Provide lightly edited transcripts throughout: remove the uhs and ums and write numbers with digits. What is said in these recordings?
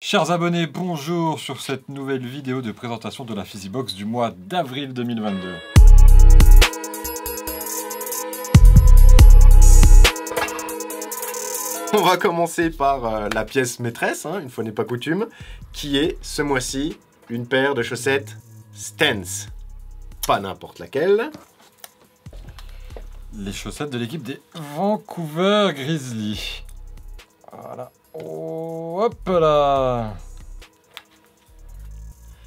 Chers abonnés, bonjour sur cette nouvelle vidéo de présentation de la Physibox du mois d'avril 2022. On va commencer par la pièce maîtresse, hein, une fois n'est pas coutume, qui est ce mois-ci une paire de chaussettes Stance. Pas n'importe laquelle. Les chaussettes de l'équipe des Vancouver Grizzlies. Voilà. Oh, hop là.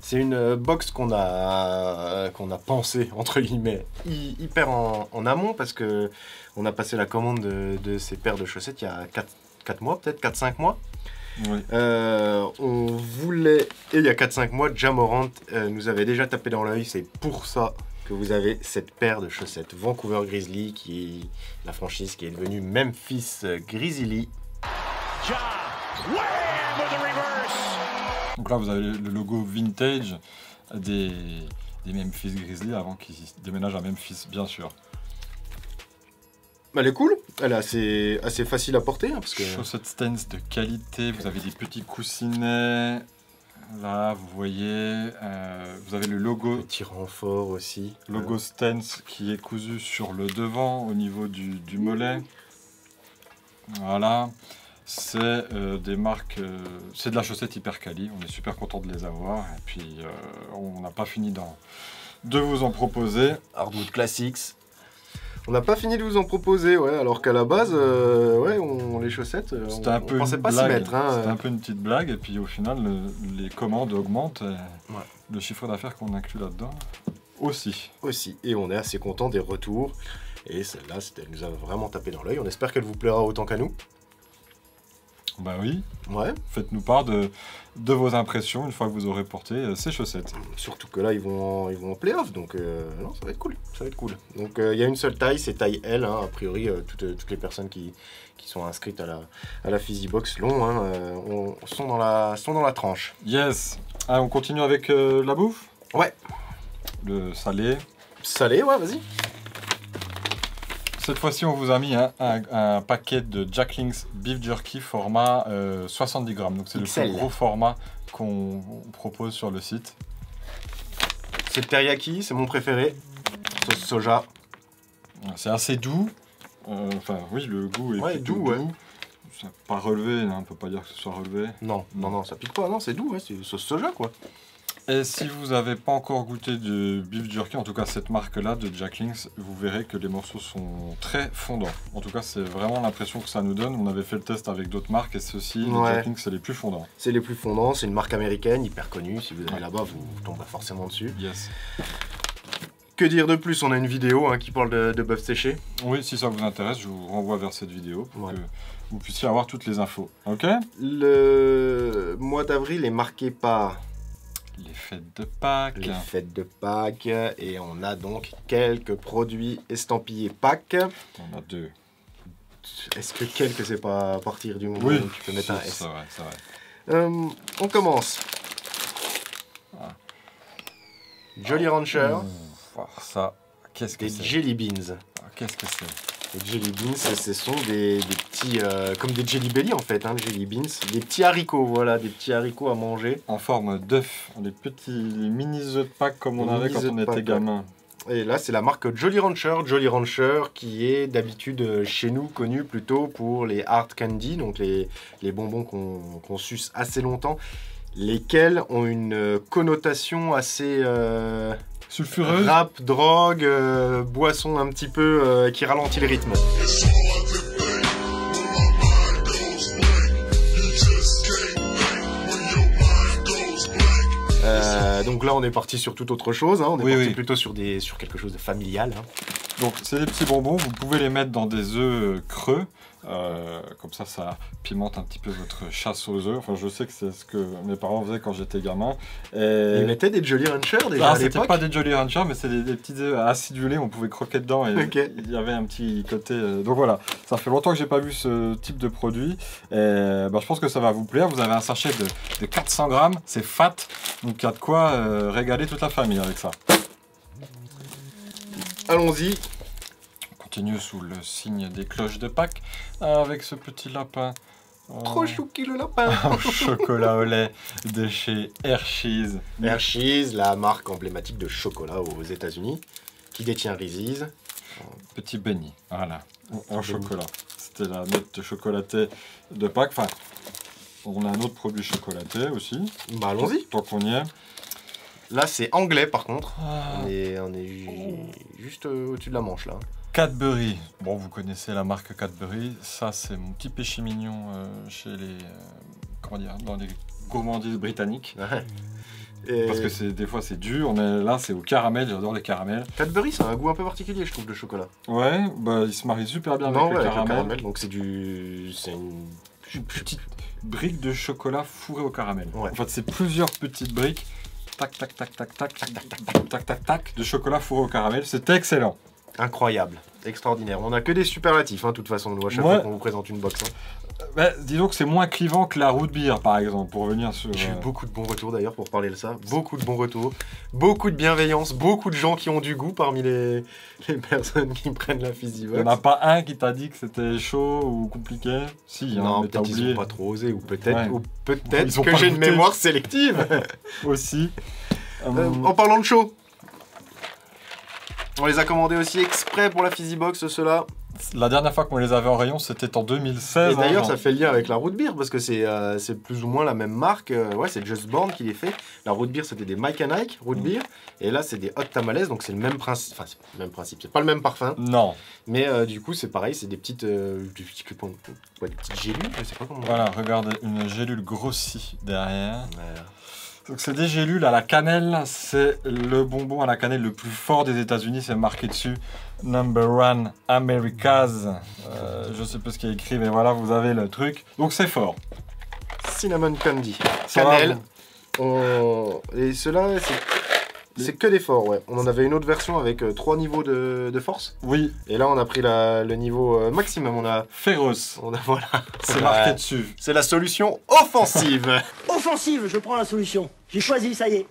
C'est une box qu'on a pensé, entre guillemets, hyper en amont, parce que on a passé la commande de ces paires de chaussettes il y a 4 mois, peut-être 4-5 mois. Oui. On voulait, et il y a 4-5 mois, Ja Morant nous avait déjà tapé dans l'œil, c'est pour ça que vous avez cette paire de chaussettes Vancouver Grizzlies, qui est la franchise qui est devenue Memphis Grizzlies. Donc là vous avez le logo vintage des Memphis Grizzlies avant qu'ils déménagent à Memphis, bien sûr. Elle est cool, elle est assez facile à porter. Hein, parce que... Chaussettes Stance de qualité, vous avez des petits coussinets. Là vous voyez, vous avez le logo. Petit renfort aussi. Logo Stance qui est cousu sur le devant au niveau du mollet. Voilà. C'est des marques, c'est de la chaussette hyper quali, on est super content de les avoir et puis on n'a pas fini de vous en proposer. Hardwood Classics. On n'a pas fini de vous en proposer, ouais, alors qu'à la base, ouais, les chaussettes, on pensait pas s'y mettre. Hein, C'était un peu une petite blague et puis au final les commandes augmentent et ouais. Le chiffre d'affaires qu'on inclut là-dedans aussi. Et on est assez content des retours et celle-là, elle nous a vraiment tapé dans l'œil, on espère qu'elle vous plaira autant qu'à nous. Bah oui, ouais. Faites-nous part de vos impressions une fois que vous aurez porté ces chaussettes. Surtout que là, ils vont en playoff, donc non, ça va être cool. Ça va être cool. Donc il y a une seule taille, c'est taille L. Hein, a priori, toutes les personnes qui sont inscrites à la Physibox l'ont, hein, sont dans la tranche. Yes. Ah, on continue avec la bouffe. Ouais. Le salé. Salé, ouais, vas-y. Cette fois-ci, on vous a mis un paquet de Jacklings Beef Jerky format 70 grammes. Donc c'est le plus gros format qu'on propose sur le site. C'est le teriyaki, c'est mon préféré. Sauce soja. C'est assez doux. Enfin, oui, le goût est doux. Ouais. Ça n'a pas relevé, hein, on ne peut pas dire que ce soit relevé. Non, ça pique pas. Non, c'est doux, ouais, c'est sauce soja, quoi. Et si vous n'avez pas encore goûté de beef jerky, en tout cas cette marque-là de Jacklings, vous verrez que les morceaux sont très fondants. En tout cas, c'est vraiment l'impression que ça nous donne. On avait fait le test avec d'autres marques et ceux-ci, les Jacklings, c'est les plus fondants. C'est les plus fondants, c'est une marque américaine, hyper connue. Si vous allez là-bas, vous tomberez forcément dessus. Yes. Que dire de plus? On a une vidéo qui parle de bœuf séché. Oui, si ça vous intéresse, je vous renvoie vers cette vidéo pour que vous puissiez avoir toutes les infos. Ok? Le mois d'avril est marqué par... les fêtes de Pâques. Les fêtes de Pâques. Et on a donc quelques produits estampillés Pâques. On a 2. Est-ce que quelques, c'est pas à partir du moment où tu peux mettre un S? C'est vrai. On commence. Ah. Jolly Rancher. Ça, qu'est-ce que c'est? Des Jelly Beans. Qu'est-ce que c'est? Les Jelly Beans, ce sont des petits, comme des Jelly Belly en fait, hein, Jelly Beans. Des petits haricots, voilà, des petits haricots à manger. En forme d'œuf, les mini œufs de Pâques comme on avait quand on était gamin. Et là, c'est la marque Jolly Rancher. Jolly Rancher qui est d'habitude chez nous connu plutôt pour les hard candy, donc les bonbons qu'on suce assez longtemps, lesquels ont une connotation assez... sulfureuse. Rap, drogue, boisson un petit peu qui ralentit le rythme. Donc là on est parti sur toute autre chose, hein. On est parti plutôt sur quelque chose de familial. Hein. Donc c'est des petits bonbons, vous pouvez les mettre dans des œufs creux. Comme ça pimente un petit peu votre chasse aux œufs. Enfin, je sais que c'est ce que mes parents faisaient quand j'étais gamin. Ils mettaient des Jolly Rancher déjà à l'époque. C'était pas des Jolly Rancher, mais c'est des petits œufs acidulés. On pouvait croquer dedans et il y avait un petit côté. Donc voilà, ça fait longtemps que j'ai pas vu ce type de produit. Je pense que ça va vous plaire. Vous avez un sachet de 400 grammes, c'est fat, donc il y a de quoi régaler toute la famille avec ça. Allons-y. Continue sous le signe des cloches de Pâques avec ce petit lapin Trop chouki le lapin. Un chocolat au lait de chez Hershey's. Hershey's, la marque emblématique de chocolat aux États-Unis, qui détient Reese's. Petit beignet, voilà, en chocolat. C'était la note chocolaté de Pâques. Enfin, on a un autre produit chocolaté aussi. Bah allons-y. Tant qu'on y est. Là, c'est anglais par contre. Ah. On est juste au-dessus de la Manche là. Cadbury. Bon, vous connaissez la marque Cadbury. Ça, c'est mon petit péché mignon chez les. Comment dire, dans les gourmandises britanniques. Ouais. Parce que des fois c'est dur, mais là c'est au caramel, j'adore les caramels. Cadbury, ça a un goût un peu particulier, je trouve, de chocolat. Ouais, bah il se marie super bien avec le caramel. Donc c'est une petite brique de chocolat fourrée au caramel. Ouais. En fait, c'est plusieurs petites briques, tac tac tac tac tac tac tac tac tac tac tac de chocolat fourré au caramel. C'était excellent. Incroyable, extraordinaire. On a que des superlatifs, hein, de toute façon, nous, à chaque fois qu'on vous présente une box. Hein. Bah, disons que c'est moins clivant que la root beer, par exemple, pour revenir sur... J'ai eu beaucoup de bons retours, d'ailleurs, pour parler de ça. Beaucoup de bons retours. Beaucoup de bienveillance. Beaucoup de gens qui ont du goût parmi les personnes qui prennent la Fizzybox. Il n'y en a pas un qui t'a dit que c'était chaud ou compliqué? Si, non, mais peut-être ils n'ont pas trop osé, ou peut-être Ouais. que j'ai une mémoire sélective. Aussi. En parlant de chaud, on les a commandés aussi exprès pour la Fizzybox, ceux-là. La dernière fois qu'on les avait en rayon, c'était en 2016. Et d'ailleurs, ça fait le lien avec la root beer, parce que c'est plus ou moins la même marque. Ouais, c'est Just Born qui les fait. La root beer, c'était des Mike and Ike root beer. Et là, c'est des Hot Tamales, donc c'est le même principe. Enfin, c'est le même principe. C'est pas le même parfum. Non. Mais du coup, c'est pareil, c'est des petites gélules, je sais pas comment. Voilà, regardez, une gélule grossie derrière. Voilà. Donc c'est des gélules à la cannelle, c'est le bonbon à la cannelle le plus fort des États-Unis, c'est marqué dessus #1 Americas. Je sais pas ce qu'il y a écrit, mais voilà, vous avez le truc. Donc c'est fort. Cinnamon Candy, Ça cannelle. Et ceux-là, c'est que des forts, ouais. On en avait une autre version avec 3 niveaux de force. Oui. Et là, on a pris le niveau maximum. On a féroce. Voilà. C'est marqué dessus. C'est la solution offensive. Offensive, je prends la solution. J'ai choisi, ça y est.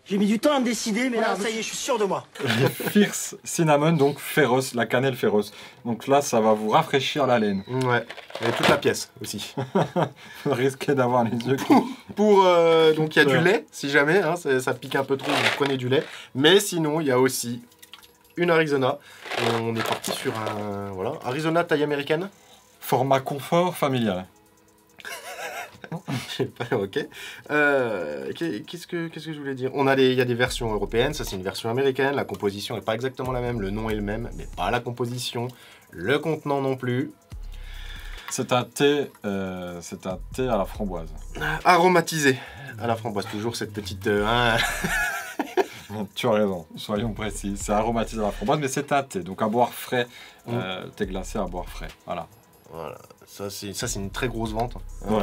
J'ai mis du temps à me décider, mais là, ça y est, je suis sûr de moi. Les Fierce Cinnamon, donc féroce, la cannelle féroce. Donc là, ça va vous rafraîchir la laine. Ouais. Et toute la pièce aussi. Vous risquez d'avoir les yeux qui... Donc il y a du lait, si jamais, hein, ça pique un peu trop, vous prenez du lait. Mais sinon, il y a aussi une Arizona. On est parti sur un... Voilà, Arizona taille américaine. Format confort familial. Je sais pas, ok. Qu'est-ce que je voulais dire? Il y a des versions européennes, ça c'est une version américaine. La composition n'est pas exactement la même, le nom est le même, mais pas la composition. Le contenant non plus. C'est un thé à la framboise. Aromatisé à la framboise, toujours cette petite... Tu as raison, soyons précis. C'est aromatisé à la framboise, mais c'est un thé. Donc à boire frais, thé glacé à boire frais. Voilà. Voilà, ça c'est une très grosse vente. Ouais.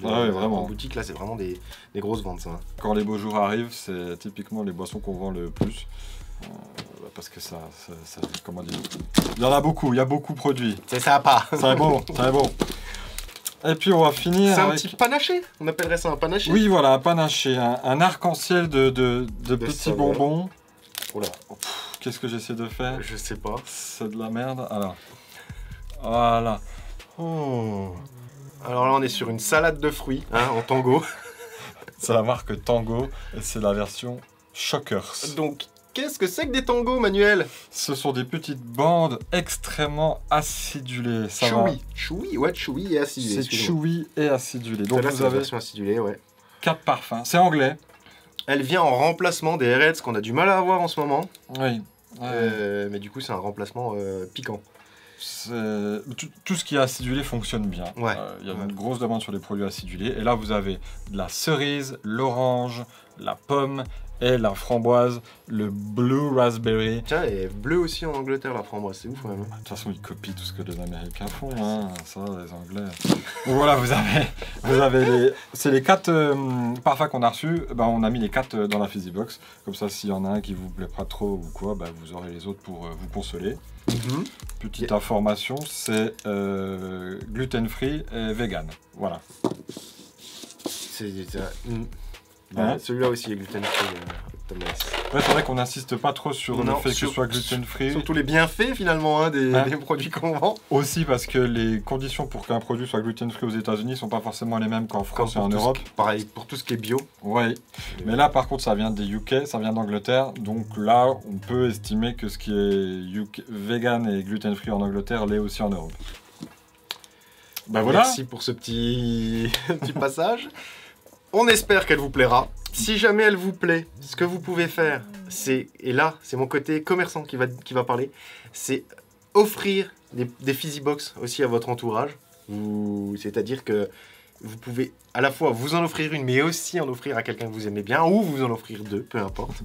Ouais, vraiment. En boutique, là, c'est vraiment des grosses ventes, ça. Quand les beaux jours arrivent, c'est typiquement les boissons qu'on vend le plus. Parce que ça, comment dire, il y en a beaucoup, il y a beaucoup de produits. C'est sympa. Ça est bon, ça est bon. Et puis on va finir c'est avec... un petit panaché, on appellerait ça un panaché. Oui, voilà, un panaché, un arc-en-ciel de petits bonbons. Oula. Qu'est-ce que j'essaie de faire? Je sais pas. C'est de la merde. Alors, voilà. Oh. Alors là, on est sur une salade de fruits, hein, en tango. C'est la marque Tango et c'est la version Shockers. Donc, qu'est-ce que c'est que des tangos, Manuel? Ce sont des petites bandes extrêmement acidulées. Chewy et acidulé. C'est chewy et acidulé. Donc là, vous c'est la avez version acidulée, ouais. 4 parfums. C'est anglais. Elle vient en remplacement des Reds qu'on a du mal à avoir en ce moment. Oui. Mais du coup, c'est un remplacement piquant. Tout ce qui est acidulé fonctionne bien. Ouais. Il y a une grosse demande sur les produits acidulés. Et là, vous avez de la cerise, l'orange, la pomme et la framboise, le blue raspberry. Tiens, et bleu aussi en Angleterre, la framboise, c'est ouf quand même. De toute façon, ils copient tout ce que les Américains font, hein. Ça, les Anglais. Donc voilà, vous avez c'est les 4 parfums qu'on a reçus. Ben, on a mis les 4 dans la Fizzybox. Comme ça, s'il y en a un qui vous plaît pas trop ou quoi, ben, vous aurez les autres pour vous consoler. Petite information, c'est gluten free et vegan. Voilà. Hein? Celui-là aussi est gluten-free, Thomas. Ouais, c'est vrai qu'on n'insiste pas trop sur le fait que ce soit gluten-free. Surtout les bienfaits finalement des produits qu'on vend. Aussi parce que les conditions pour qu'un produit soit gluten-free aux États-Unis sont pas forcément les mêmes qu'en France et en Europe. Pareil pour tout ce qui est bio. Oui, mais là par contre ça vient des UK, ça vient d'Angleterre, donc là on peut estimer que ce qui est vegan et gluten-free en Angleterre l'est aussi en Europe. Ben voilà. Merci pour ce petit passage. On espère qu'elle vous plaira. Si jamais elle vous plaît, ce que vous pouvez faire, et là c'est mon côté commerçant qui va parler, c'est offrir des Fizzy Box aussi à votre entourage. C'est-à-dire que vous pouvez à la fois vous en offrir une, mais aussi en offrir à quelqu'un que vous aimez bien, ou vous en offrir deux, peu importe.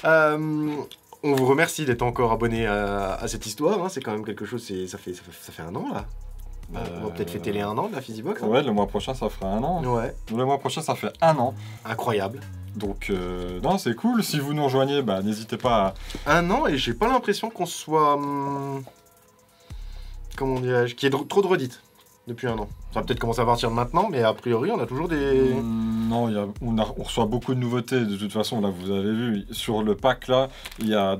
On vous remercie d'être encore abonné à cette histoire, hein. C'est quand même quelque chose, ça fait un an là. On va peut-être fêter les 1 an de la Fizzy Box. Hein. Ouais, le mois prochain ça fera 1 an. Ouais. Le mois prochain ça fait 1 an. Incroyable. Donc non, c'est cool. Si vous nous rejoignez, bah n'hésitez pas à... 1 an et j'ai pas l'impression qu'on soit... comment dirais-je, qu'il y ait trop de redites depuis 1 an. Ça va peut-être commencer à partir de maintenant, mais a priori on a toujours des... Non, on reçoit beaucoup de nouveautés. De toute façon, là vous avez vu, sur le pack là, il y a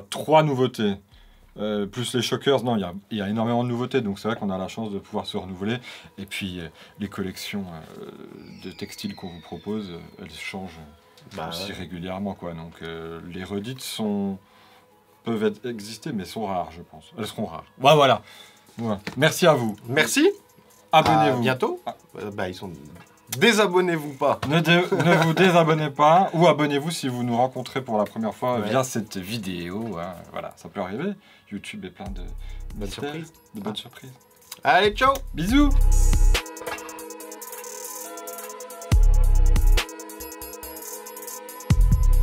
3 nouveautés. Plus les shockers, non, il y a énormément de nouveautés, donc c'est vrai qu'on a la chance de pouvoir se renouveler. Et puis les collections de textiles qu'on vous propose, elles changent aussi régulièrement, quoi. Donc les redites peuvent exister, mais sont rares, je pense. Elles seront rares. Ouais, voilà. Merci à vous. Merci. Abonnez-vous. À bientôt. Ils sont... Désabonnez-vous pas. Ne vous désabonnez pas, ou abonnez-vous si vous nous rencontrez pour la première fois via cette vidéo. Hein. Voilà, ça peut arriver. YouTube est plein de bonnes surprises. De bonnes surprises. Allez, ciao. Bisous.